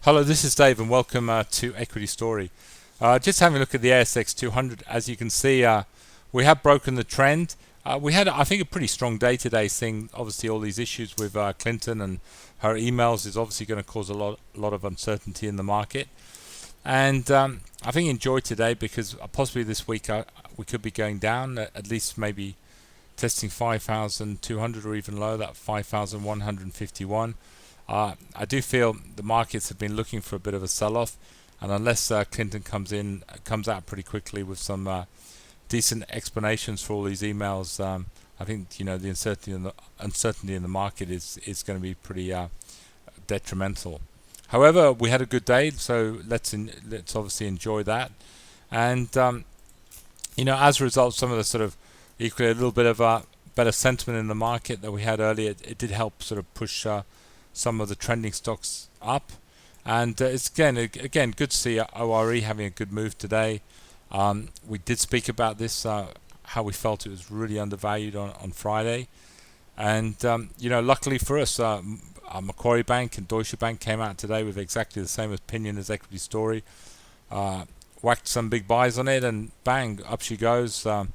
Hello, this is Dave, and welcome to Equity Story. Just having a look at the ASX 200. As you can see, we have broken the trend. We had, I think, a pretty strong day today, seeing obviously all these issues with Clinton and her emails is obviously going to cause a lot of uncertainty in the market. And I think enjoy today because possibly this week we could be going down, at least maybe testing 5,200 or even lower, that 5,151. I do feel the markets have been looking for a bit of a sell-off, and unless Clinton comes out pretty quickly with some decent explanations for all these emails, I think the uncertainty in the market is going to be pretty detrimental. However, we had a good day, so let's obviously enjoy that, and as a result, some of the sort of equally a little bit of a better sentiment in the market that we had earlier, it did help sort of push some of the trending stocks up, and it's again good to see ORE having a good move today. We did speak about this, how we felt it was really undervalued on Friday, and luckily for us, Macquarie Bank and Deutsche Bank came out today with exactly the same opinion as Equity Story, whacked some big buys on it, and bang, up she goes. The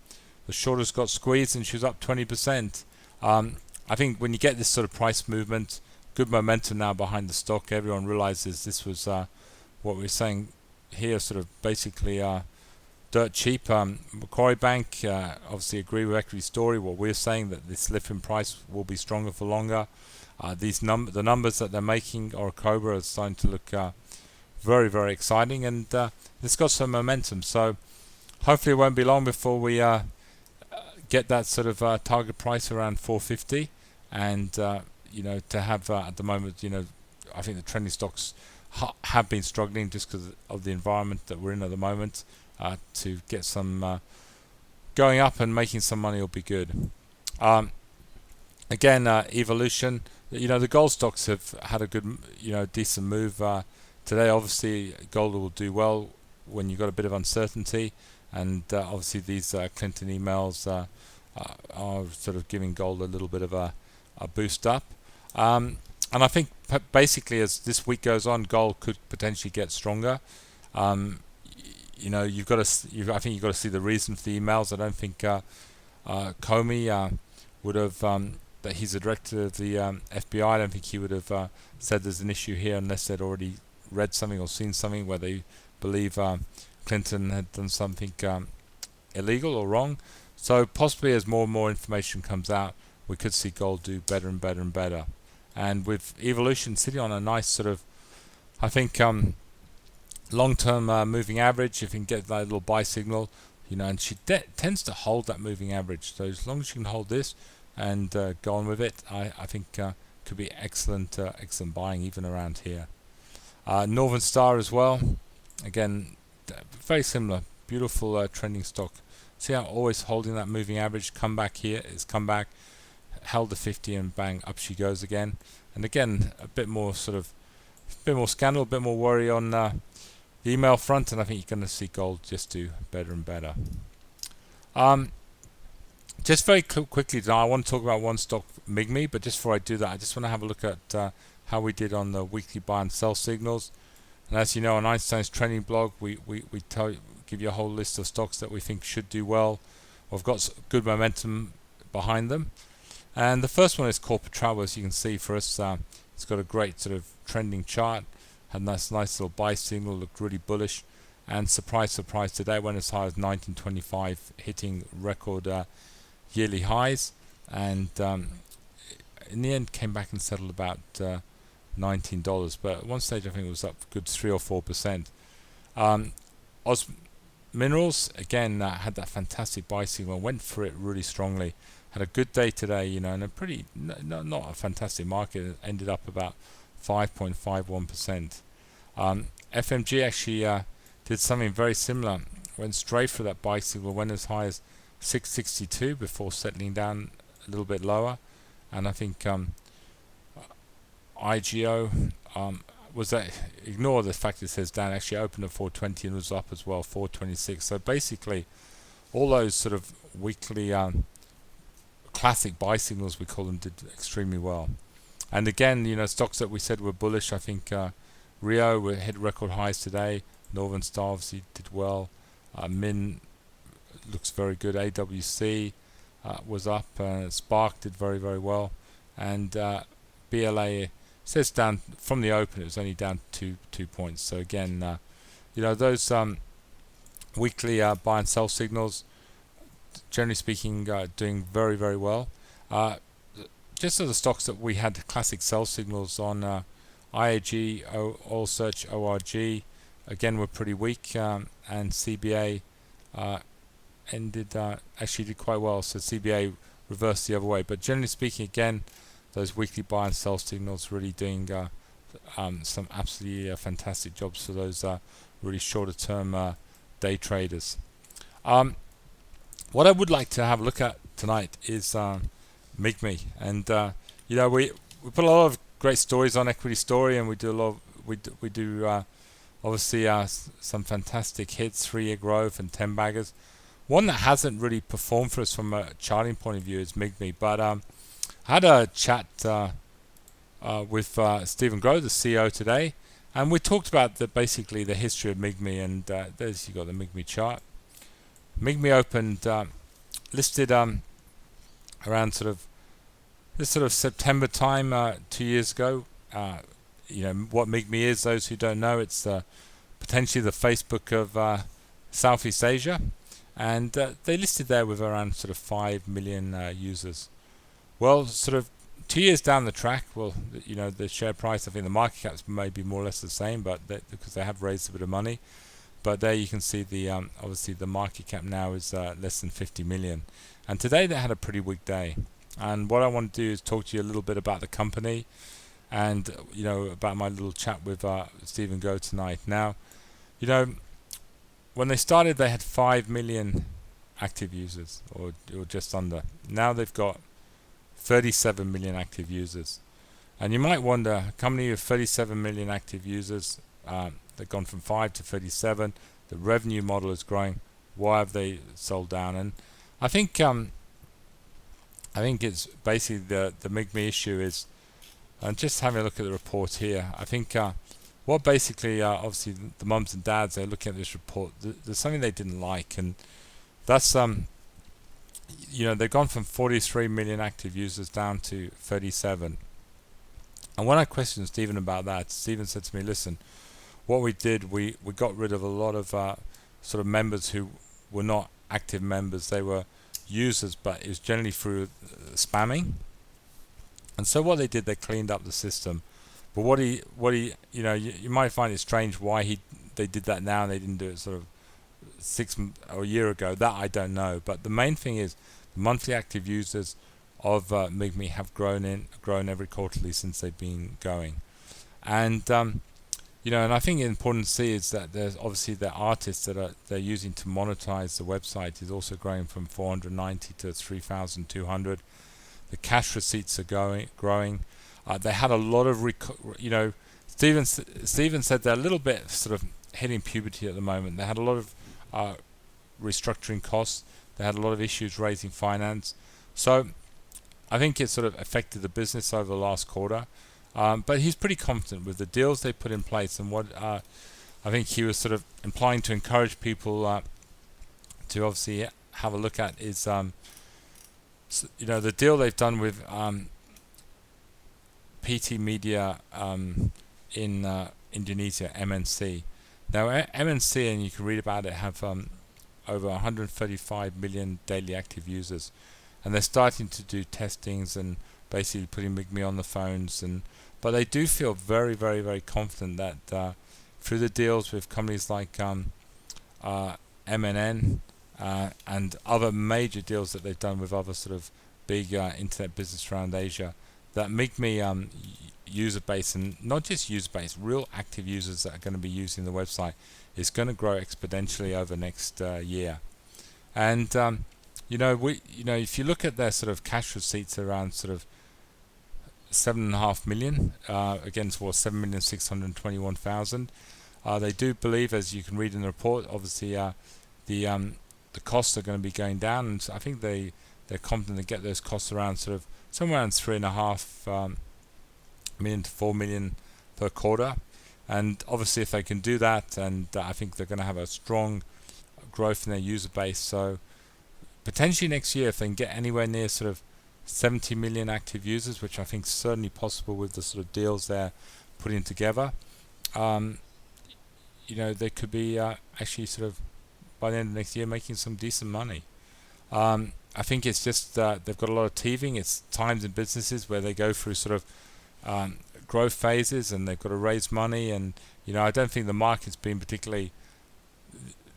shorters got squeezed and she was up 20%. I think when you get this sort of price movement, good momentum now behind the stock, everyone realizes this was what we're saying here, sort of basically dirt cheap. Macquarie Bank obviously agree with Equity Story. What we're saying, that this lift in price will be stronger for longer. The numbers that they're making, Orocobre, are starting to look very, very exciting, and it's got some momentum. So hopefully it won't be long before we get that sort of target price around 450, and to have at the moment, I think the trending stocks have been struggling just because of the environment that we're in at the moment. To get some going up and making some money will be good. Again, Evolution, the gold stocks have had a good, decent move today. Obviously, gold will do well when you've got a bit of uncertainty, and obviously these Clinton emails are sort of giving gold a little bit of a boost up. And I think basically as this week goes on, gold could potentially get stronger. I think you've got to see the reason for the emails. I don't think Comey would have, that he's a director of the FBI. I don't think he would have said there's an issue here unless they'd already read something or seen something where they believe Clinton had done something illegal or wrong. So possibly as more and more information comes out, we could see gold do better and better and better. And with Evolution sitting on a nice sort of, I think, long-term moving average, if you can get that little buy signal, and she tends to hold that moving average. So as long as you can hold this and go on with it, I think could be excellent buying even around here. Northern Star as well, again, very similar, beautiful trending stock. See how always holding that moving average, come back here, it's come back, held the 50 and bang, up she goes again. And again, a bit more scandal, a bit more worry on the email front, and I think you're going to see gold just do better and better. Just very quickly now, I want to talk about one stock, MIGMI, but just before I do that, I just want to have a look at how we did on the weekly buy and sell signals. And as you know, on Einstein's trending blog, we give you a whole list of stocks that we think should do well, or have got good momentum behind them. And the first one is Corporate Travel. As you can see for us, it's got a great sort of trending chart, had a nice little buy signal, looked really bullish, and surprise today went as high as 1925, hitting record yearly highs, and in the end came back and settled about $19, but at one stage I think it was up a good 3 or 4%. Oz Minerals again had that fantastic buy signal, went for it really strongly, had a good day today, and a pretty not a fantastic market. It ended up about 5.51%. FMG actually did something very similar, went straight for that buy signal, went as high as 662 before settling down a little bit lower, and I think IGO was that, ignore the fact it says down, actually opened at 420 and was up as well, 426. So basically all those sort of weekly classic buy signals, we call them, did extremely well. And again, stocks that we said were bullish, I think Rio we hit record highs today. Northern Star obviously did well. Min looks very good. AWC was up. Spark did very, very well. And BLA says down from the open, it was only down 2 points. So again, those weekly buy and sell signals, generally speaking, doing very, very well. Just as the stocks that we had classic sell signals on, IAG, Oil Search, ORG, again were pretty weak, and CBA actually did quite well. So CBA reversed the other way. But generally speaking, again, those weekly buy and sell signals really doing some absolutely fantastic jobs for those really shorter term day traders. What I would like to have a look at tonight is MIGME, and we put a lot of great stories on Equity Story, and we do a lot. We do obviously some fantastic hits, 3-year growth and 10 baggers. One that hasn't really performed for us from a charting point of view is MIGME, but I had a chat with Stephen Grow, the CEO, today, and we talked about basically the history of MIGME, and there's you got the MIGME chart. MIGME opened, listed around sort of September time 2 years ago. What MIGME is, those who don't know, it's potentially the Facebook of Southeast Asia, and they listed there with around sort of 5 million users. Well, sort of 2 years down the track, the share price, I think the market caps may be more or less the same, but because they have raised a bit of money. But there you can see the obviously the market cap now is less than 50 million. And today they had a pretty weak day. And what I want to do is talk to you a little bit about the company, and about my little chat with Stephen Go tonight. Now, when they started, they had 5 million active users, or just under. Now they've got 37 million active users. And you might wonder, a company with 37 million active users, they've gone from 5 to 37. The revenue model is growing. Why have they sold down? And I think it's basically the MIGME issue is, and just having a look at the report here, I think what basically obviously the mums and dads, they're looking at this report, there's something they didn't like, and that's they've gone from 43 million active users down to 37. And when I questioned Stephen about that, Stephen said to me, listen, what we did, we got rid of a lot of sort of members who were not active members. They were users, but it was generally through spamming. And so what they did, they cleaned up the system. But what he you might find it strange why they did that now and they didn't do it sort of 6 or a year ago. That I don't know. But the main thing is the monthly active users of MIGME have grown every quarterly since they've been going. And and I think important to see is that there's obviously the artists that they're using to monetize the website is also growing from 490 to 3,200. The cash receipts are growing. They had a lot of Stephen said they're a little bit sort of hitting puberty at the moment. They had a lot of restructuring costs. They had a lot of issues raising finance. So I think it sort of affected the business over the last quarter. But he's pretty confident with the deals they put in place, and what I think he was sort of implying to encourage people to obviously have a look at is the deal they've done with PT Media in Indonesia, MNC. Now MNC, and you can read about it, have over 135 million daily active users, and they're starting to do testings and basically putting MIGME on the phones, but they do feel very, very, very confident that through the deals with companies like MNN and other major deals that they've done with other sort of big internet business around Asia, that MIGME user base, and not just user base, real active users that are going to be using the website, is going to grow exponentially over next year. And if you look at their sort of cash receipts around sort of 7.5 million against 7,621,000. They do believe, as you can read in the report, obviously the costs are going to be going down, and I think they're confident to get those costs around sort of somewhere around 3.5 million to 4 million per quarter. And obviously, if they can do that, and I think they're going to have a strong growth in their user base. So potentially next year, if they can get anywhere near sort of 70 million active users, which I think is certainly possible with the sort of deals they're putting together, um, they could be actually sort of by the end of next year making some decent money. I think it's just they've got a lot of teething. It's times in businesses where they go through sort of growth phases, and they've got to raise money. And I don't think the market's been particularly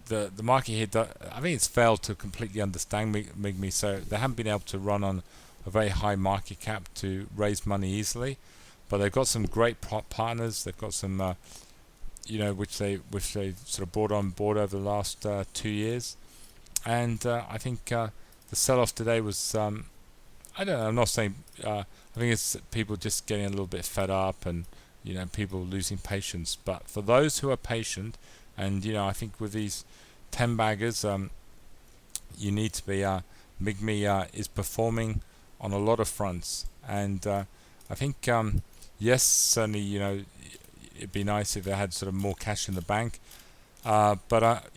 the market here. I think it's failed to completely understand MIGME, so they haven't been able to run on a very high market cap to raise money easily. But they've got some great partners. They've got some which they sort of brought on board over the last 2 years. And I think the sell-off today was I don't know. I'm not saying. I think it's people just getting a little bit fed up, and people losing patience. But for those who are patient, and I think with these 10 baggers, you need to be. MIGME is performing on a lot of fronts, and I think yes, certainly it'd be nice if they had sort of more cash in the bank. But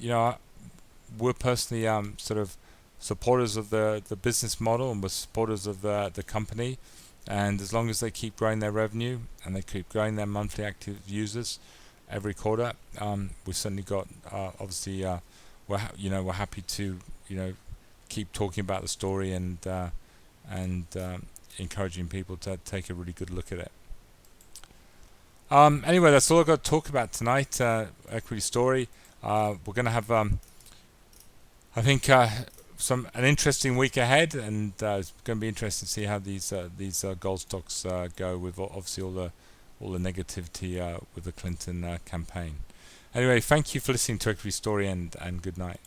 we're personally sort of supporters of the business model, and we're supporters of the company. And as long as they keep growing their revenue and they keep growing their monthly active users every quarter, we've certainly got obviously we're happy to keep talking about the story and encouraging people to take a really good look at it. Anyway, that's all I've got to talk about tonight. Equity Story. We're going to have I think an interesting week ahead, and it's going to be interesting to see how these gold stocks go with obviously all the negativity with the Clinton campaign. Anyway, thank you for listening to Equity Story, and good night.